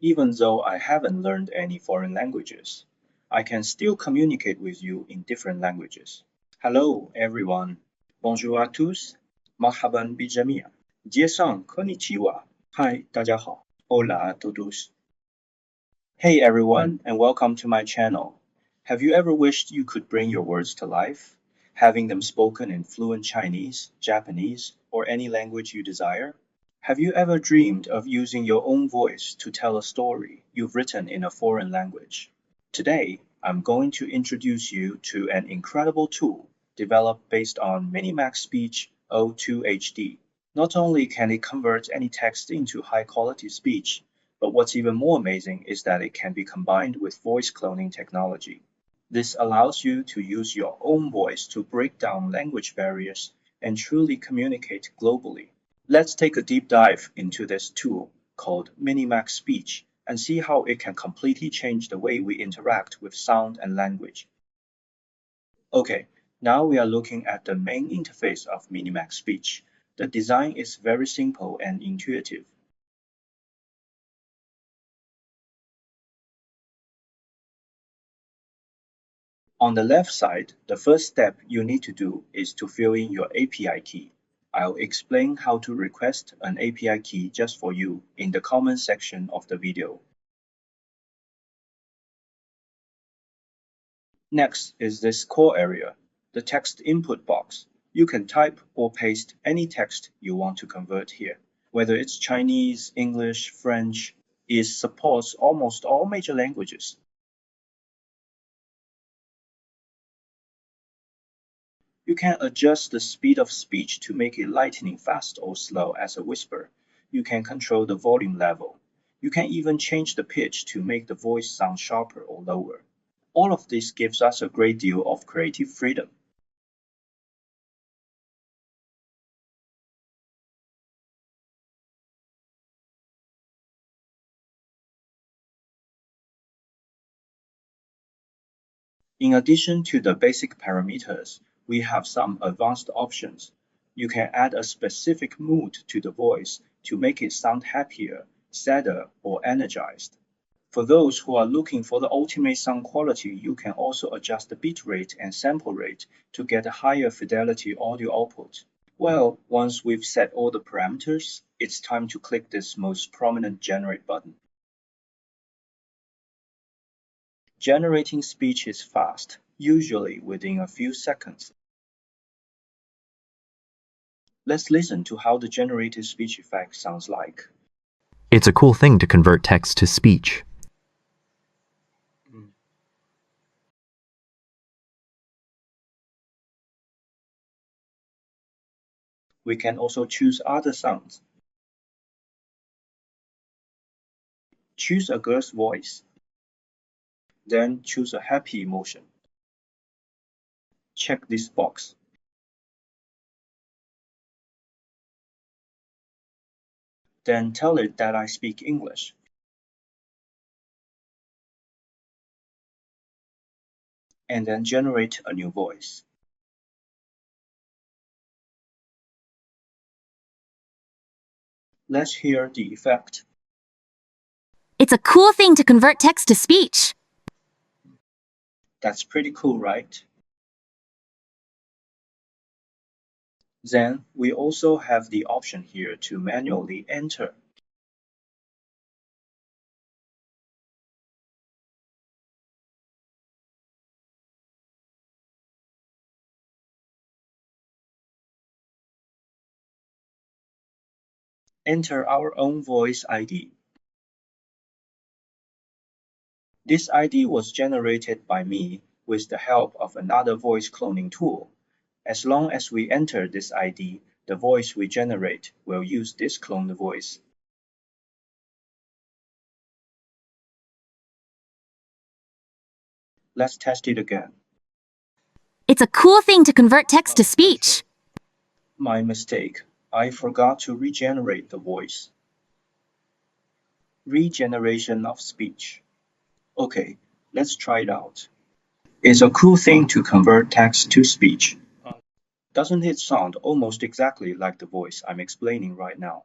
Even though I haven't learned any foreign languages, I can still communicate with you in different languages. Hello, everyone. Bonjour à tous. Marhaban bijamia. Jie-san, konnichiwa. Hi, 大家好. Hola a todos. Hey everyone, and welcome to my channel. Have you ever wished you could bring your words to life, having them spoken in fluent Chinese, Japanese, or any language you desire? Have you ever dreamed of using your own voice to tell a story you've written in a foreign language? Today, I'm going to introduce you to an incredible tool developed based on Minimax Speech O2 HD. Not only can it convert any text into high-quality speech, but what's even more amazing is that it can be combined with voice cloning technology. This allows you to use your own voice to break down language barriers and truly communicate globally. Let's take a deep dive into this tool called Minimax Speech and see how it can completely change the way we interact with sound and language. Okay, now we are looking at the main interface of Minimax Speech. The design is very simple and intuitive. On the left side, the first step you need to do is to fill in your API key. I'll explain how to request an API key just for you in the comment section of the video. Next is this core area, the text input box. You can type or paste any text you want to convert here, whether it's Chinese, English, French. It supports almost all major languages. You can adjust the speed of speech to make it lightning fast or slow as a whisper. You can control the volume level. You can even change the pitch to make the voice sound sharper or lower. All of this gives us a great deal of creative freedom. In addition to the basic parameters, we have some advanced options. You can add a specific mood to the voice to make it sound happier, sadder, or energized. For those who are looking for the ultimate sound quality, you can also adjust the bit rate and sample rate to get a higher fidelity audio output. Well, once we've set all the parameters, it's time to click this most prominent Generate button. Generating speech is fast, usually within a few seconds. Let's listen to how the generated speech effect sounds like. It's a cool thing to convert text to speech. We can also choose other sounds. Choose a girl's voice. Then choose a happy emotion. Check this box. Then tell it that I speak English. And then generate a new voice. Let's hear the effect. It's a cool thing to convert text to speech. That's pretty cool, right? Then we also have the option here to manually enter. Enter our own voice ID. This ID was generated by me with the help of another voice cloning tool. As long as we enter this ID, the voice we generate will use this cloned voice. Let's test it again. It's a cool thing to convert text to speech. My mistake. I forgot to regenerate the voice. Regeneration of speech. Okay, let's try it out. It's a cool thing to convert text to speech. Doesn't it sound almost exactly like the voice I'm explaining right now?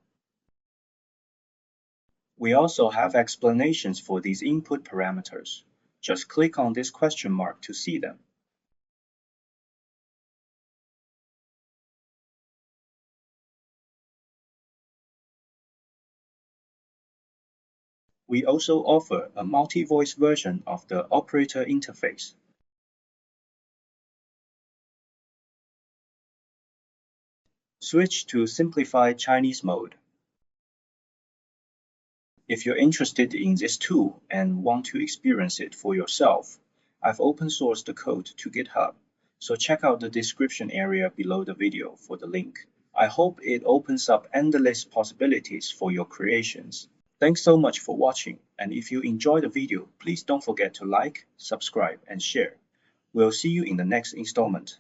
We also have explanations for these input parameters. Just click on this question mark to see them. We also offer a multi-voice version of the operator interface. Switch to simplified Chinese mode. If you're interested in this tool and want to experience it for yourself, I've open sourced the code to GitHub, so check out the description area below the video for the link. I hope it opens up endless possibilities for your creations. Thanks so much for watching, and if you enjoyed the video, please don't forget to like, subscribe, and share. We'll see you in the next installment.